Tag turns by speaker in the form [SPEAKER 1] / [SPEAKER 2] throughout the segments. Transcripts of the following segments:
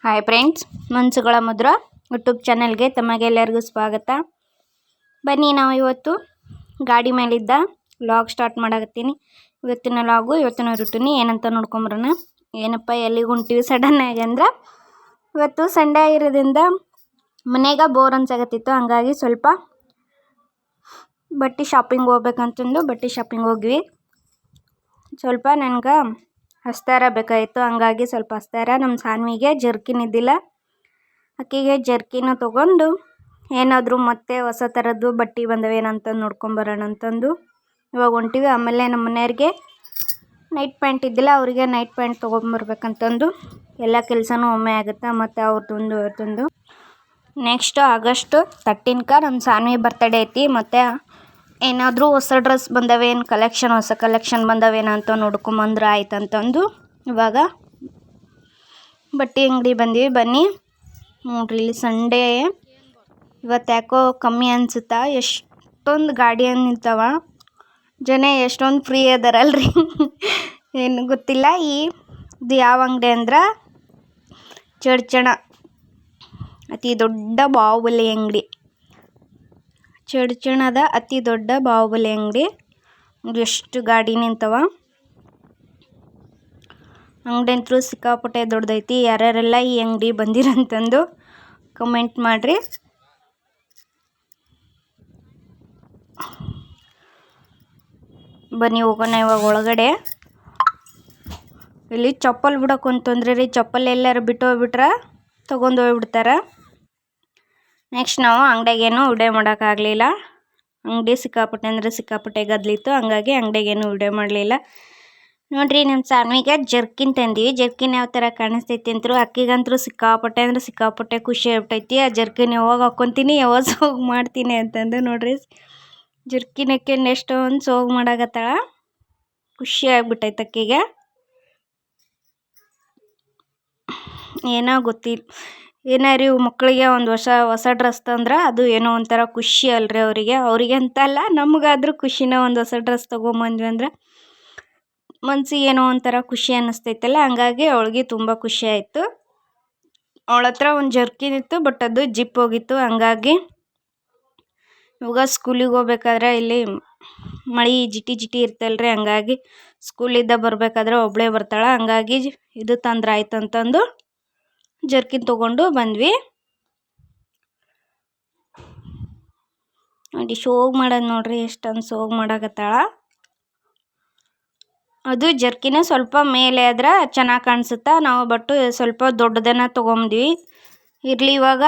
[SPEAKER 1] Hi friends, ಮನಸ್ಸುಗಳ ಮುದ್ರ YouTube ಚಾನಲ್ಗೆ ತಮಗೆಲ್ಲರಿಗೂ ಸ್ವಾಗತ. ಬನ್ನಿ ನಾವು ಇವತ್ತು ಗಾಡಿ ಮೇಲಿದ್ದ ವ್ಲಾಗ್ ಸ್ಟಾರ್ಟ್ ಮಾಡಕತ್ತೀನಿ. ಇವತ್ತಿನ ವ್ಲಾಗು, ಇವತ್ತಿನ ರೂಟೀನಿ ಏನಂತ ನೋಡ್ಕೊಂಬರೋಣ. ಏನಪ್ಪ ಎಲ್ಲಿಗೆ ಹೊಂಟಿವಿ ಸಡನ್ನಾಗಿ ಅಂದ್ರೆ, ಇವತ್ತು ಸಂಡೇ ಆಗಿರೋದ್ರಿಂದ ಮನೆಗೆ ಬೋರ್ ಅನ್ಸಾಕತ್ತಿತ್ತು. ಹಂಗಾಗಿ ಸ್ವಲ್ಪ ಬಟ್ಟೆ ಶಾಪಿಂಗ್ ಹೋಗ್ಬೇಕಂತಂದು ಬಟ್ಟೆ ಶಾಪಿಂಗ್ ಹೋಗ್ವಿ. ಸ್ವಲ್ಪ ನನಗೆ ಹಸ್ತಾರ ಬೇಕಾಯಿತು. ಹಂಗಾಗಿ ಸ್ವಲ್ಪ ಹಸ್ತಾರ. ನಮ್ಮ ಸಾನ್ವಿಗೆ ಜರ್ಕಿನ್ ಇದ್ದಿಲ್ಲ, ಅಕ್ಕಿಗೆ ಜರ್ಕಿನ ತೊಗೊಂಡು ಏನಾದರೂ ಮತ್ತೆ ಹೊಸ ಥರದ್ದು ಬಟ್ಟೆ ಬಂದವೇನಂತ ನೋಡ್ಕೊಂಬರೋಣ ಅಂತಂದು ಇವಾಗ ಹೊಂಟಿವಿ. ಆಮೇಲೆ ನಮ್ಮ ಮನೆಯವ್ರಿಗೆ ನೈಟ್ ಪ್ಯಾಂಟ್ ಇದ್ದಿಲ್ಲ, ಅವರಿಗೆ ನೈಟ್ ಪ್ಯಾಂಟ್ ತೊಗೊಂಬರ್ಬೇಕಂತಂದು ಎಲ್ಲ ಕೆಲಸನೂ ಒಮ್ಮೆ ಆಗುತ್ತೆ. ಮತ್ತು ಅವ್ರದ್ದೊಂದು ಇವ್ರದ್ದೊಂದು ನೆಕ್ಸ್ಟ್ August 13ಕ್ಕೆ ನಮ್ಮ ಸಾನ್ವಿ ಬರ್ತಡೇ ಐತಿ. ಮತ್ತು ಏನಾದರೂ ಹೊಸ ಡ್ರೆಸ್ ಬಂದವೇನು ಹೊಸ ಕಲೆಕ್ಷನ್ ಬಂದವೇನಂತ ನೋಡ್ಕೊಂಬಂದ್ರೆ ಆಯ್ತು ಅಂತಂದು ಇವಾಗ ಬಟ್ಟೆ ಅಂಗಡಿ ಬಂದ್ವಿ. ಬನ್ನಿ ನೋಡ್ರಿ, ಇಲ್ಲಿ ಸಂಡೇ ಇವತ್ತು ಯಾಕೋ ಕಮ್ಮಿ ಅನ್ಸುತ್ತಾ. ಎಷ್ಟೊಂದು ಗಾಡಿ ನಿಂತಾವ, ಜನ ಎಷ್ಟೊಂದು ಫ್ರೀ ಅದಾರಲ್ರಿ ಏನು ಗೊತ್ತಿಲ್ಲ. ಇದು ಯಾವ ಅಂಗಡಿ ಅಂದ್ರೆ ಚಡ್ಚಣ, ಅತಿ ದೊಡ್ಡ ಬಾಹುಬಲಿ ಅಂಗಡಿ. ಚಡ್ಚಣದ ಅತಿ ದೊಡ್ಡ ಬಾಹುಬಲಿ ಅಂಗಡಿ. ಎಷ್ಟು ಗಾಡಿ ನಿಂತವ. ಅಂಗಡಿ ಅಂತೂ ಸಿಕ್ಕಾಪಟ್ಟೆ ದೊಡ್ಡದೈತಿ. ಯಾರ್ಯಾರೆಲ್ಲ ಈ ಅಂಗಡಿ ಬಂದಿರಂತಂದು ಕಮೆಂಟ್ ಮಾಡಿರಿ. ಬನ್ನಿ ಹೋಗೋಣ ಇವಾಗ ಒಳಗಡೆ. ಇಲ್ಲಿ ಚಪ್ಪಲ್ ಬಿಡೋಕೆ ಒಂದು ತೊಂದರೆ ರೀ. ಚಪ್ಪಲ್ ಎಲ್ಲರೂ ಬಿಟ್ಟು ಹೋಗ್ಬಿಟ್ರೆ ತೊಗೊಂಡು ಹೋಗ್ಬಿಡ್ತಾರೆ. ನೆಕ್ಸ್ಟ್ ನಾವು ಅಂಗಡಿಗೇನು ವಿಡಿಯೋ ಮಾಡೋಕ್ಕಾಗಲಿಲ್ಲ. ಅಂಗಡಿ ಸಿಕ್ಕಾಪಟ್ಟೆ ಅಂದರೆ ಸಿಕ್ಕಾಪಟ್ಟೆ ಗದ್ಲಿತ್ತು. ಹಂಗಾಗಿ ಅಂಗಡಿಗೇನು ವಿಡಿಯೋ ಮಾಡಲಿಲ್ಲ. ನೋಡಿರಿ, ನಮ್ಮ ಸಾನ್ವಿಗೆ ಜರ್ಕಿನ್ ತಂದೀವಿ. ಜರ್ಕಿನ್ ಯಾವ ಥರ ಕಾಣಿಸ್ತೈತಿ ಅಂತರೂ ಅಕ್ಕಿಗಂತರೂ ಸಿಕ್ಕಾಪಟ್ಟೆ ಅಂದರೆ ಸಿಕ್ಕಾಪಟ್ಟೆ ಖುಷಿ ಆಗ್ಬಿಟ್ಟೈತಿ. ಆ ಜರ್ಕಿನ್ ಯಾವಾಗ ಹಾಕ್ಕೊತೀನಿ, ಯಾವಾಗ ಸೋಗು ಮಾಡ್ತೀನಿ ಅಂತಂದು. ನೋಡ್ರಿ, ಜರ್ಕಿನ್ ಹಾಕ್ಯಂಡು ಎಷ್ಟೊಂದು ಸೋಗು ಮಾಡಾಕತ್ತಾಳ. ಖುಷಿ ಆಗ್ಬಿಟ್ಟೈತೆ ಅಕ್ಕಿಗೆ. ಏನೋ ಗೊತ್ತಿಲ್ಲ, ಏನಾರಿ ಮಕ್ಕಳಿಗೆ ಒಂದು ಹೊಸ ಡ್ರೆಸ್ ತಂದ್ರೆ ಅದು ಏನೋ ಒಂಥರ ಖುಷಿ ಅಲ್ರಿ ಅವರಿಗೆ ಅಂತಲ್ಲ, ನಮಗಾದ್ರೂ ಖುಷಿನ. ಒಂದು ಹೊಸ ಡ್ರೆಸ್ ತೊಗೊಂಬಂದ್ವಿ ಅಂದ್ರೆ ಮನ್ಸಿಗೆ ಏನೋ ಒಂಥರ ಖುಷಿ ಅನ್ನಿಸ್ತೈತಲ್ಲ. ಹಂಗಾಗಿ ಅವಳಿಗೆ ತುಂಬ ಖುಷಿ ಆಯಿತು. ಅವಳ ಹತ್ರ ಒಂದು ಜರ್ಕಿನ್ ಇತ್ತು, ಬಟ್ ಅದು ಜಿಪ್ ಹೋಗಿತ್ತು. ಹಂಗಾಗಿ ಇವಾಗ ಸ್ಕೂಲಿಗೆ ಹೋಗ್ಬೇಕಾದ್ರೆ ಇಲ್ಲಿ ಮಳೆ ಜಿಟಿ ಇರ್ತಲ್ರಿ. ಹಂಗಾಗಿ ಸ್ಕೂಲಿಂದ ಬರಬೇಕಾದ್ರೆ ಒಬ್ಬಳೇ ಬರ್ತಾಳೆ. ಹಂಗಾಗಿ ಇದು ತಂದ್ರೆ ಆಯ್ತು ಅಂತಂದು ಜರ್ಕಿನ್ ತೊಗೊಂಡು ಬಂದ್ವಿ. ನೋಡಿ, ಶೋಗ್ ಮಾಡೋದು ನೋಡ್ರಿ, ಎಷ್ಟೊಂದು ಸೋಗ್ ಮಾಡಾಕತ್ತಾಳ. ಅದು ಜರ್ಕಿನ ಸ್ವಲ್ಪ ಮೇಲೆ ಆದ್ರೆ ಚೆನ್ನಾಗಿ ಕಾಣಿಸುತ್ತಾ. ನಾವು ಬಟ್ಟು ಸ್ವಲ್ಪ ದೊಡ್ಡದನ್ನು ತೊಗೊಂಡ್ವಿ. ಇರಲಿ, ಇವಾಗ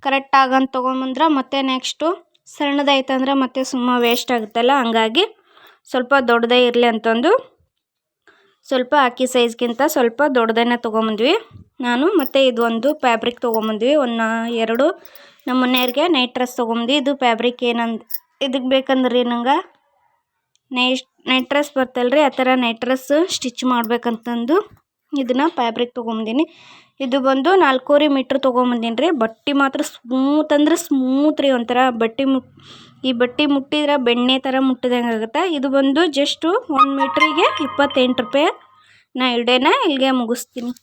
[SPEAKER 1] ಕರೆಕ್ಟ್ ಆಗಂತ ತೊಗೊಂಬಂದ್ರೆ ಮತ್ತೆ ನೆಕ್ಸ್ಟು ಸಣ್ಣದಾಯ್ತಂದ್ರೆ ಮತ್ತೆ ಸುಮ್ಮ ವೇಸ್ಟ್ ಆಗುತ್ತಲ್ಲ. ಹಂಗಾಗಿ ಸ್ವಲ್ಪ ದೊಡ್ಡದೇ ಇರಲಿ ಅಂತಂದು ಸ್ವಲ್ಪ ಅಕ್ಕಿ ಸೈಜ್ಗಿಂತ ಸ್ವಲ್ಪ ದೊಡ್ಡದನ್ನೇ ತೊಗೊಂಬಂದ್ವಿ ನಾನು. ಮತ್ತು ಇದು ಒಂದು ಫ್ಯಾಬ್ರಿಕ್ ತೊಗೊಂಬಂದ್ವಿ. ಎರಡು ನಮ್ಮ ಮನೆಯವ್ರಿಗೆ ನೈಟ್ ಡ್ರೆಸ್ ತೊಗೊಂಬಂದ್ವಿ. ಇದು ಫ್ಯಾಬ್ರಿಕ್ ಇದಕ್ಕೆ ಬೇಕಂದ್ರಿ ನಂಗೆ ನೈಟ್ ಡ್ರೆಸ್ ಬರ್ತಲ್ರಿ, ಆ ಥರ ನೈಟ್ ಡ್ರೆಸ್ ಸ್ಟಿಚ್ ಮಾಡ್ಬೇಕಂತಂದು ಇದನ್ನು ಫ್ಯಾಬ್ರಿಕ್ ತೊಗೊಂಬಂದೀನಿ. ಇದು ಬಂದು 4.5 ಮೀಟ್ರ್ ತೊಗೊಂಬಂದೀನಿ ರೀ. ಬಟ್ಟೆ ಮಾತ್ರ ಸ್ಮೂತ್ ಅಂದರೆ ಸ್ಮೂತ್ ರೀ. ಒಂಥರ ಈ ಬಟ್ಟೆ ಮುಟ್ಟಿದ್ರೆ ಬೆಣ್ಣೆ ಥರ ಮುಟ್ಟಿದಂಗೆ ಆಗುತ್ತೆ. ಇದು ಬಂದು ಜಸ್ಟು 1 ಮೀಟ್ರಿಗೆ 28 ರೂಪಾಯಿ. ನಾ ವಿಡಿಯೋನ ಇಲ್ಲಿಗೆ ಮುಗಿಸ್ತೀನಿ.